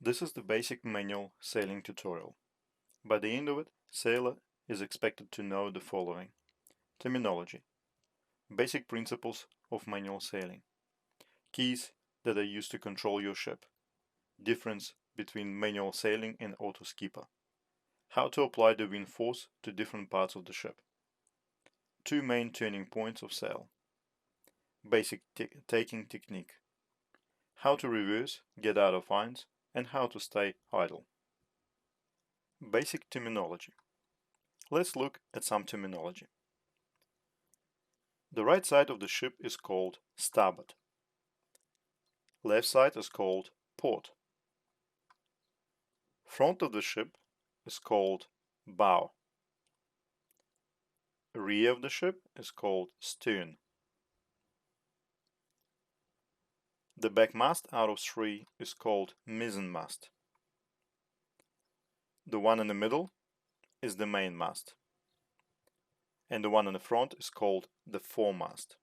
This is the basic manual sailing tutorial. By the end of it, sailor is expected to know the following: terminology, basic principles of manual sailing, keys that are used to control your ship, difference between manual sailing and auto skipper, how to apply the wind force to different parts of the ship, two main turning points of sail, basic tacking technique, how to reverse, get out of irons, and how to stay idle. Basic terminology. Let's look at some terminology. The right side of the ship is called starboard. Left side is called port. Front of the ship is called bow. Rear of the ship is called stern. The back mast out of three is called mizzenmast. The one in the middle is the mainmast. And the one in the front is called the foremast.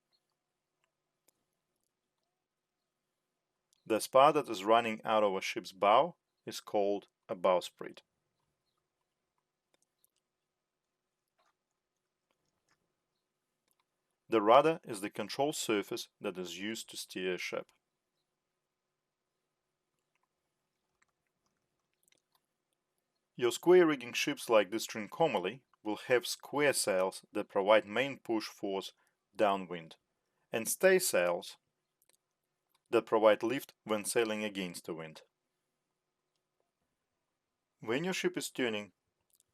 The spar that is running out of a ship's bow is called a bowsprit. The rudder is the control surface that is used to steer a ship. Your square rigging ships like this Trincomalee will have square sails that provide main push force downwind, and stay sails that provide lift when sailing against the wind. When your ship is turning,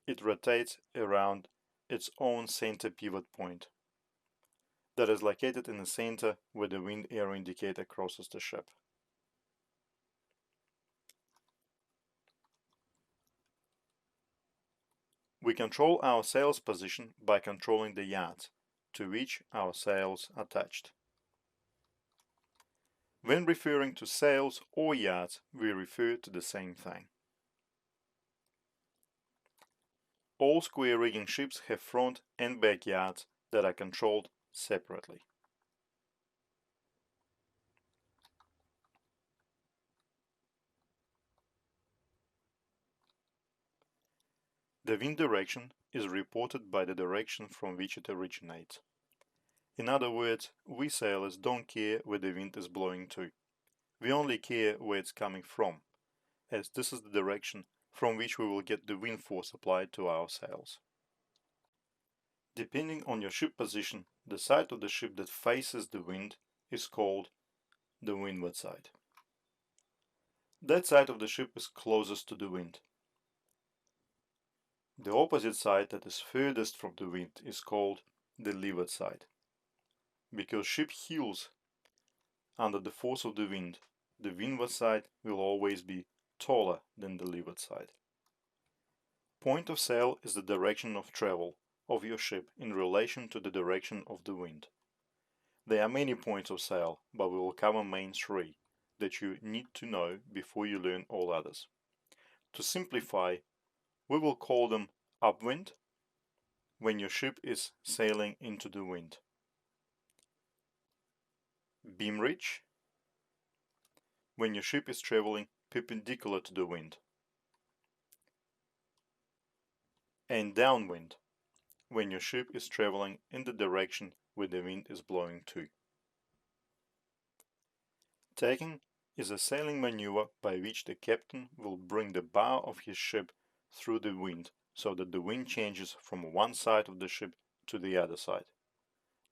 it rotates around its own center pivot point that is located in the center where the wind arrow indicator crosses the ship. We control our sails position by controlling the yards to which our sails are attached. When referring to sails or yards, we refer to the same thing. All square rigging ships have front and back yards that are controlled separately. The wind direction is reported by the direction from which it originates. In other words, we sailors don't care where the wind is blowing to. We only care where it's coming from, as this is the direction from which we will get the wind force applied to our sails. Depending on your ship position, the side of the ship that faces the wind is called the windward side. That side of the ship is closest to the wind. The opposite side that is furthest from the wind is called the leeward side. Because ship heels under the force of the windward side will always be taller than the leeward side. Point of sail is the direction of travel of your ship in relation to the direction of the wind. There are many points of sail, but we will cover main three that you need to know before you learn all others. To simplify, we will call them upwind when your ship is sailing into the wind, beam reach when your ship is traveling perpendicular to the wind, and downwind when your ship is traveling in the direction where the wind is blowing to. Tacking is a sailing maneuver by which the captain will bring the bow of his ship through the wind so that the wind changes from one side of the ship to the other side.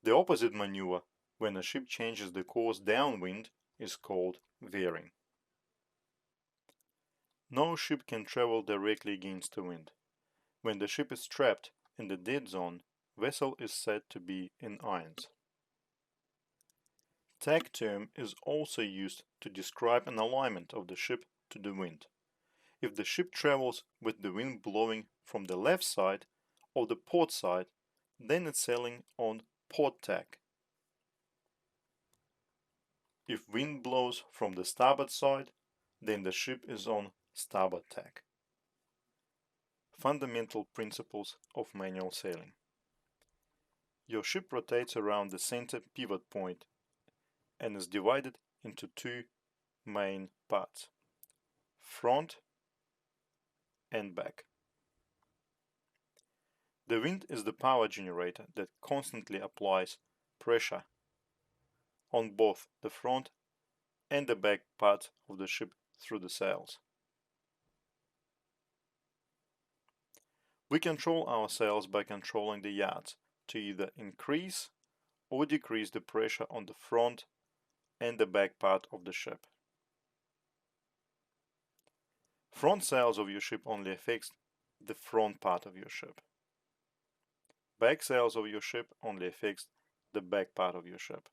The opposite maneuver, when a ship changes the course downwind, is called veering. No ship can travel directly against the wind. When the ship is trapped in the dead zone, vessel is said to be in irons. Tack term is also used to describe an alignment of the ship to the wind. If the ship travels with the wind blowing from the left side or the port side, then it's sailing on port tack. If wind blows from the starboard side, then the ship is on starboard tack. Fundamental principles of manual sailing. Your ship rotates around the center pivot point and is divided into two main parts. front and back. The wind is the power generator that constantly applies pressure on both the front and the back part of the ship through the sails. We control our sails by controlling the yards to either increase or decrease the pressure on the front and the back part of the ship. Front sails of your ship only affects the front part of your ship. Back sails of your ship only affects the back part of your ship.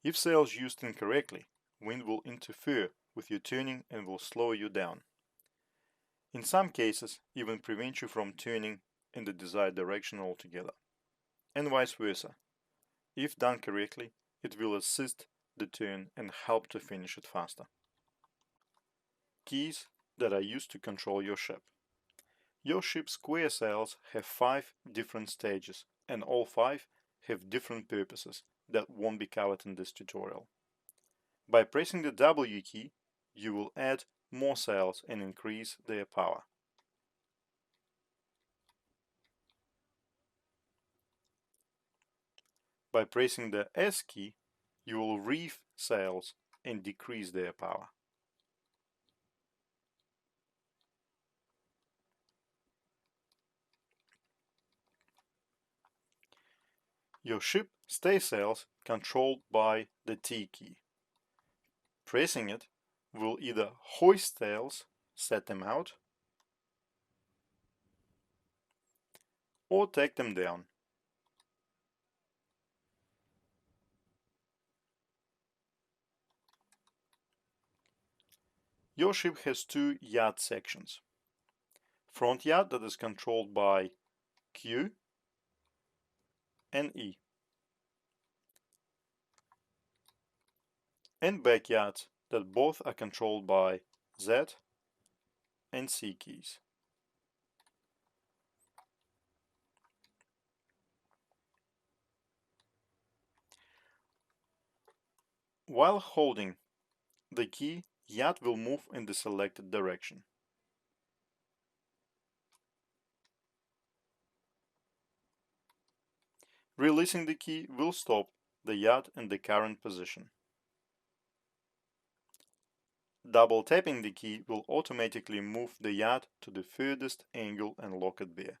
If sails used incorrectly, wind will interfere with your turning and will slow you down. In some cases, even prevent you from turning in the desired direction altogether. And vice versa. If done correctly, it will assist the turn and help to finish it faster. Keys that are used to control your ship. Your ship's square sails have 5 different stages, and all 5 have different purposes that won't be covered in this tutorial. By pressing the W key, you will add more sails and increase their power. By pressing the S key, you will reef sails and decrease their power. Your ship staysails controlled by the T key. Pressing it will either hoist sails, set them out, or take them down. Your ship has 2 yard sections. Front yard that is controlled by Q and E, and back yards that both are controlled by Z and C keys. While holding the key, yard will move in the selected direction. Releasing the key will stop the yard in the current position. Double tapping the key will automatically move the yard to the furthest angle and lock it there.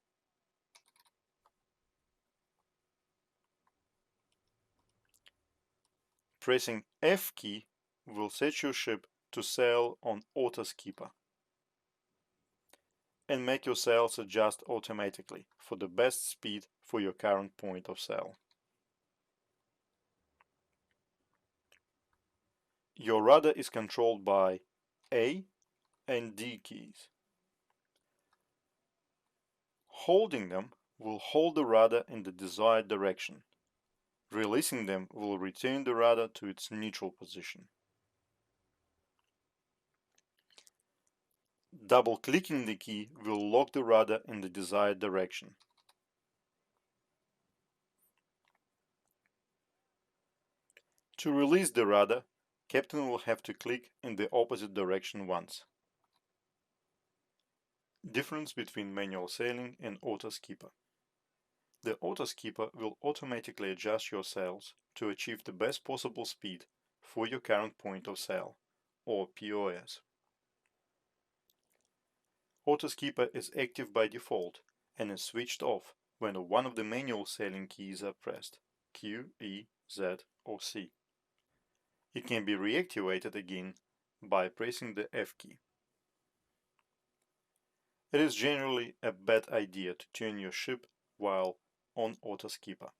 Pressing F key will set your ship to sail on auto skipper and make your sails adjust automatically for the best speed for your current point of sail. Your rudder is controlled by A and D keys. Holding them will hold the rudder in the desired direction. Releasing them will return the rudder to its neutral position. Double-clicking the key will lock the rudder in the desired direction. To release the rudder, captain will have to click in the opposite direction once. Difference between manual sailing and auto skipper. The auto skipper will automatically adjust your sails to achieve the best possible speed for your current point of sail, or POS. Auto skipper is active by default and is switched off when one of the manual sailing keys are pressed, Q, E, Z or C. It can be reactivated again by pressing the F key. It is generally a bad idea to turn your ship while on auto skipper.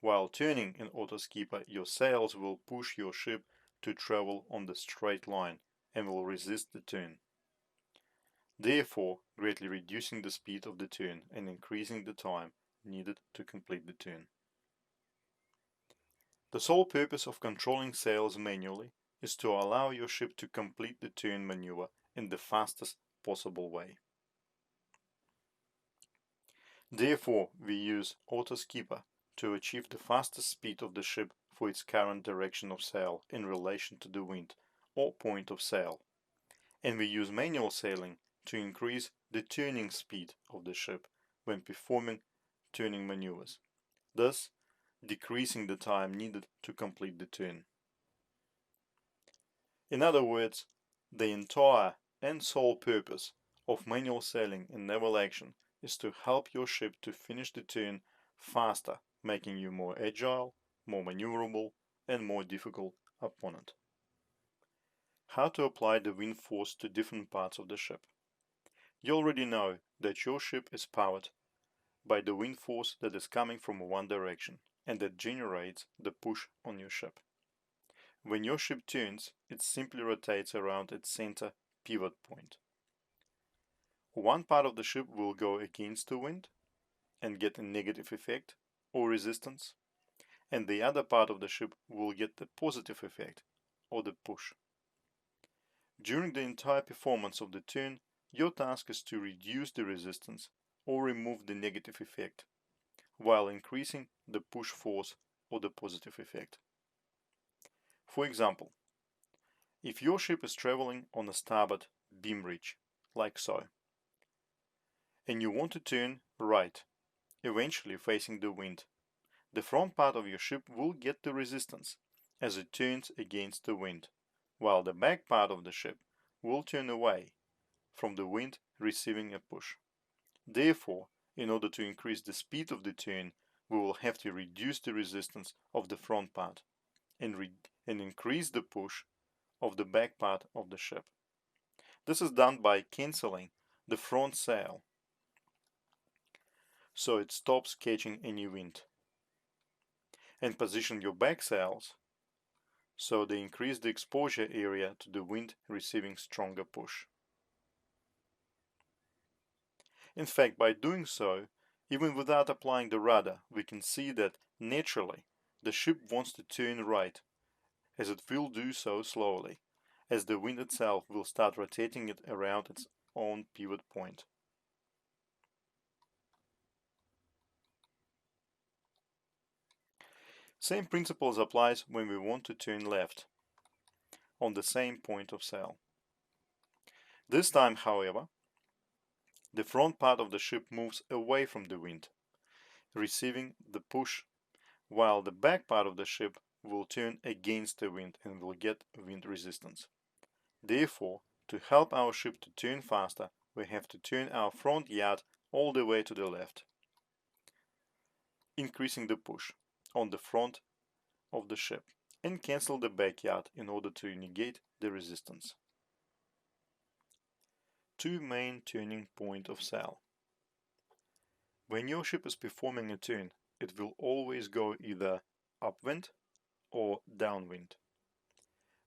While turning in auto skipper, your sails will push your ship to travel on the straight line and will resist the turn, therefore greatly reducing the speed of the turn and increasing the time needed to complete the turn. The sole purpose of controlling sails manually is to allow your ship to complete the turn maneuver in the fastest possible way. Therefore, we use auto skipper to achieve the fastest speed of the ship for its current direction of sail in relation to the wind or point of sail, and we use manual sailing to increase the turning speed of the ship when performing turning maneuvers, thus decreasing the time needed to complete the turn. In other words, the entire and sole purpose of manual sailing in naval action is to help your ship to finish the turn faster, making you more agile, more maneuverable, and more difficult opponent. How to apply the wind force to different parts of the ship. You already know that your ship is powered by the wind force that is coming from one direction and that generates the push on your ship. When your ship turns, it simply rotates around its center pivot point. One part of the ship will go against the wind and get a negative effect or resistance, and the other part of the ship will get the positive effect or the push. During the entire performance of the turn, your task is to reduce the resistance or remove the negative effect, while increasing the push force or the positive effect. For example, if your ship is traveling on a starboard beam ridge, like so, and you want to turn right, eventually facing the wind, the front part of your ship will get the resistance as it turns against the wind, while the back part of the ship will turn away from the wind, receiving a push. Therefore, in order to increase the speed of the turn, we will have to reduce the resistance of the front part and increase the push of the back part of the ship. This is done by cancelling the front sail so it stops catching any wind, and position your back sails so they increase the exposure area to the wind, receiving stronger push. In fact, by doing so, even without applying the rudder, we can see that naturally the ship wants to turn right, as it will do so slowly, as the wind itself will start rotating it around its own pivot point. Same principles applies when we want to turn left on the same point of sail. This time, however, the front part of the ship moves away from the wind, receiving the push, while the back part of the ship will turn against the wind and will get wind resistance. Therefore, to help our ship to turn faster, we have to turn our front yard all the way to the left, increasing the push on the front of the ship, and cancel the back yard in order to negate the resistance. Two main turning point of sail. When your ship is performing a turn, it will always go either upwind or downwind.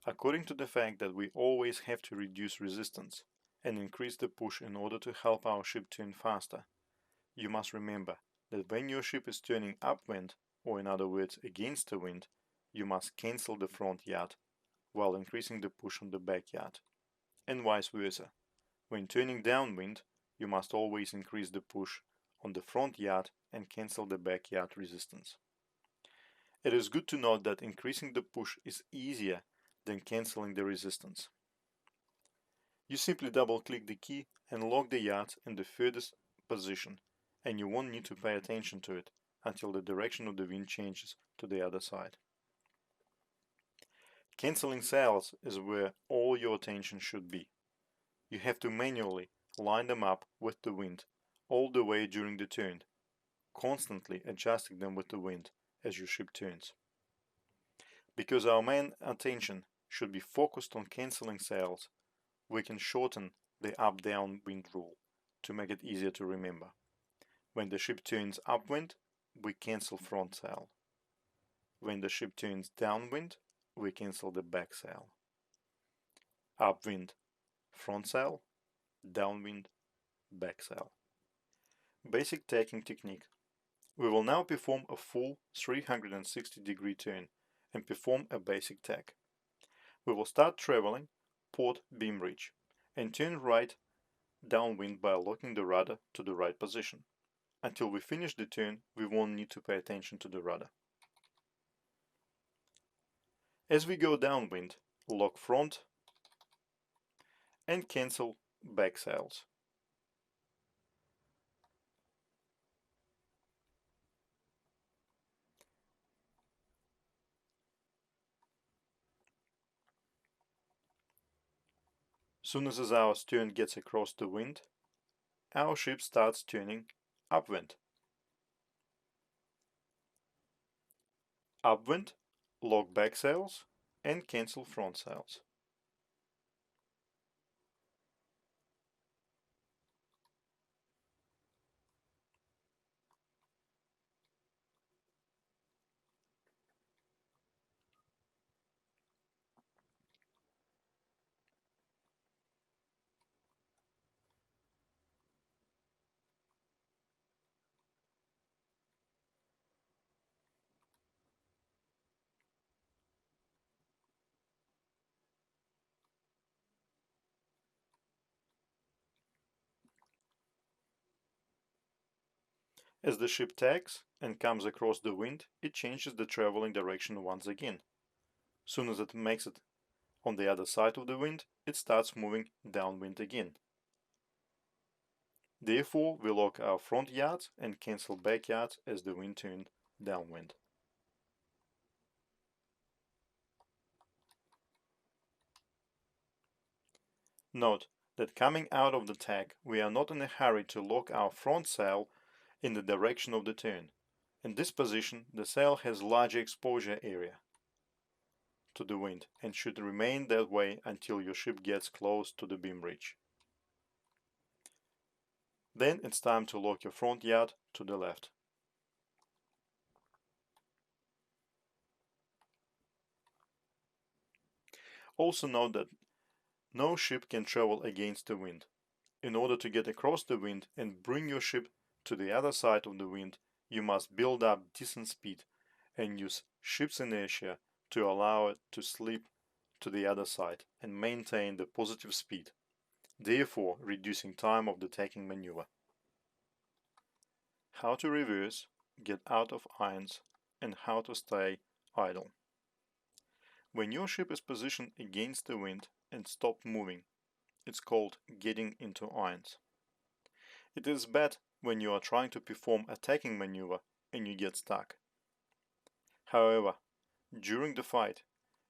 According to the fact that we always have to reduce resistance and increase the push in order to help our ship turn faster, you must remember that when your ship is turning upwind, or in other words against the wind, you must cancel the front yard while increasing the push on the back yard, and vice versa. When turning downwind, you must always increase the push on the front yard and cancel the back yard resistance. It is good to note that increasing the push is easier than cancelling the resistance. You simply double-click the key and lock the yard in the furthest position, and you won't need to pay attention to it until the direction of the wind changes to the other side. Cancelling sails is where all your attention should be. You have to manually line them up with the wind all the way during the turn, constantly adjusting them with the wind as your ship turns. Because our main attention should be focused on cancelling sails, we can shorten the up-down wind rule to make it easier to remember. When the ship turns upwind, we cancel front sail. When the ship turns downwind, we cancel the back sail. Upwind, front sail, downwind, back sail. Basic tacking technique. We will now perform a full 360-degree turn and perform a basic tack. We will start traveling port beam ridge and turn right downwind by locking the rudder to the right position. Until we finish the turn, we won't need to pay attention to the rudder. As we go downwind, lock front and cancel back sails. Soon as our stern gets across the wind, our ship starts turning upwind. Upwind, lock back sails and cancel front sails. As the ship tacks and comes across the wind, it changes the traveling direction once again. Soon as it makes it on the other side of the wind, it starts moving downwind again. Therefore, we lock our front yards and cancel back yards as the wind turns downwind. Note that coming out of the tack, we are not in a hurry to lock our front sail in the direction of the turn. In this position, the sail has larger exposure area to the wind and should remain that way until your ship gets close to the beam ridge. Then it's time to lock your front yard to the left. Also note that no ship can travel against the wind. In order to get across the wind and bring your ship to the other side of the wind, you must build up decent speed and use ship's inertia to allow it to slip to the other side and maintain the positive speed, therefore reducing time of the tacking maneuver. How to reverse, get out of irons, and how to stay idle. When your ship is positioned against the wind and stop moving, it's called getting into irons. It is bad when you are trying to perform a tacking maneuver and you get stuck. However, during the fight,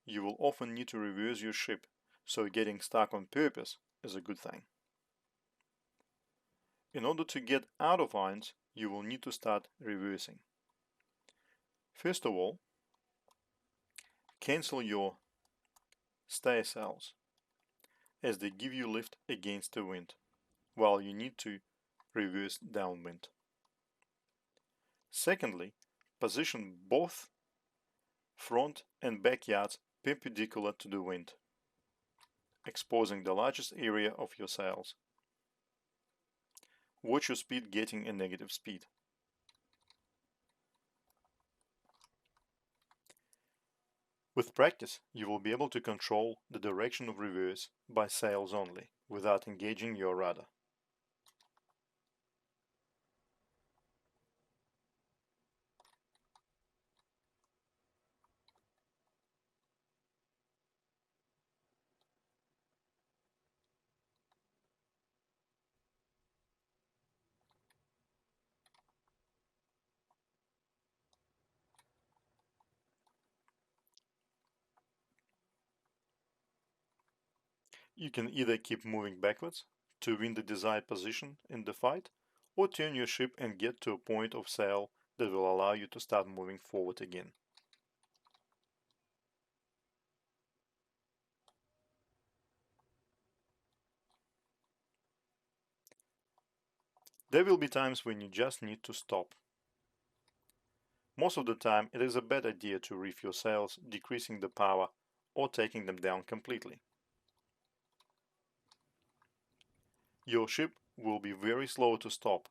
you will often need to reverse your ship, so getting stuck on purpose is a good thing. In order to get out of irons, you will need to start reversing. First of all, cancel your stay sails, as they give you lift against the wind, while you need to reverse downwind. Secondly, position both front and back yards perpendicular to the wind, exposing the largest area of your sails. Watch your speed getting a negative speed. With practice, you will be able to control the direction of reverse by sails only, without engaging your rudder. You can either keep moving backwards to win the desired position in the fight, or turn your ship and get to a point of sail that will allow you to start moving forward again. There will be times when you just need to stop. Most of the time, it is a bad idea to reef your sails, decreasing the power or taking them down completely. Your ship will be very slow to stop,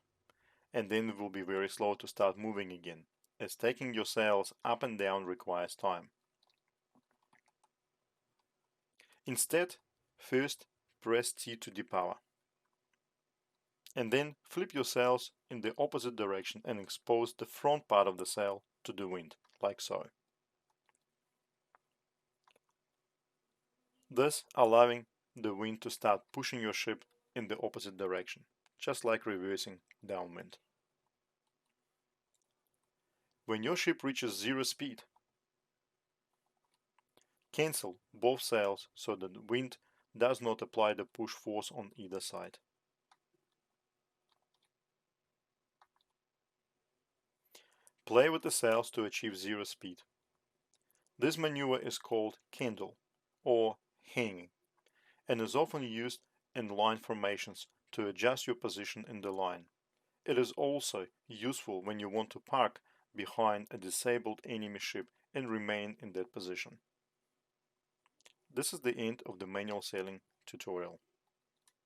and then it will be very slow to start moving again, as taking your sails up and down requires time. Instead, first press T to depower, and then flip your sails in the opposite direction and expose the front part of the sail to the wind, like so. thus allowing the wind to start pushing your ship in the opposite direction, just like reversing downwind. When your ship reaches zero speed, cancel both sails so that the wind does not apply the push force on either side. Play with the sails to achieve zero speed. This maneuver is called candle or hanging and is often used in line formations to adjust your position in the line. It is also useful when you want to park behind a disabled enemy ship and remain in that position. This is the end of the manual sailing tutorial.